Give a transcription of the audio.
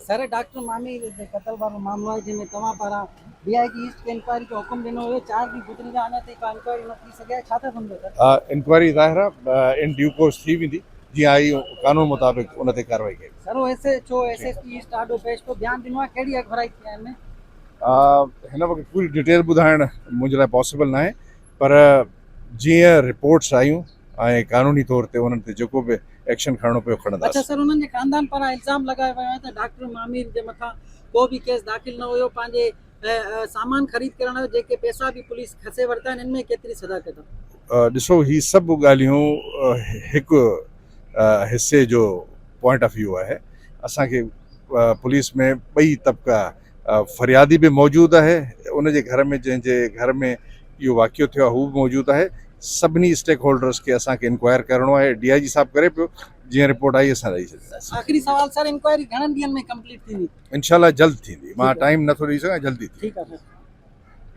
Sir doctor मामी कतल वारो मामलो आहे जंहिंमें तव्हां पारां DIG ईस्ट खे इंक्वायरी जो हुकुम ॾिनो हुयो 4 ॾींहं गुज़री विया अञा ताईं का इंक्वायरी न थी सघे छा था सम्झो सर? इंक्वायरी ज़ाहिर आहे इन ड्यू कोर्स थी वेंदी जीअं आई कानून मुताबिक़ उन ते कार्रवाई कई। सर वो SHO SSP ईस्ट ॾाढो पेश तो बयान ॾिनो आहे कहिड़ी अखराई थी आहे हिन में? हिन वक़्तु पूरी डिटेल ॿुधाइण मुंहिंजे लाइ पॉसिबल न आहे, पर जीअं रिपोर्ट्स आयूं ऐं कानूनी तौर ते उन्हनि ते जेको बि एक्शन खणणो पियो अच्छा खणंदासीं। सर उन्हनि जे खानदान पारां इल्ज़ाम लॻायो वियो आहे त डॉक्टर मामीर जे मथां को बि केस दाख़िल न हुयो, पंहिंजे सामान ख़रीद करण जो जेके पैसा बि पुलिस खसे वरिता आहिनि, इनमें केतिरी सदाकत आहे? ॾिसो ही सभु ॻाल्हियूं हिकु हिस्से जो पॉइंट ऑफ व्यू आहे। असांखे पुलिस में ॿई तबका फरियादी बि मौजूदु आहे, उन जे घर में जंहिंजे घर में इहो वाक़ियो थियो आहे हू बि मौजूदु आहे। सभिनी स्टेक होल्डर्स खे असांखे इंक्वायर करिणो आहे। DIG साहब करे पियो, जीअं रिपोर्ट आई असां ॾेई छॾींदासीं। आख़िरी सवाल सर, इंक्वायरी घणनि ॾींहंनि में कंप्लीट थींदी? इंशाल्लाह जल्द थींदी, मां टाइम नथो ॾेई सघां, जल्दी थींदी। ठीकु आहे सर।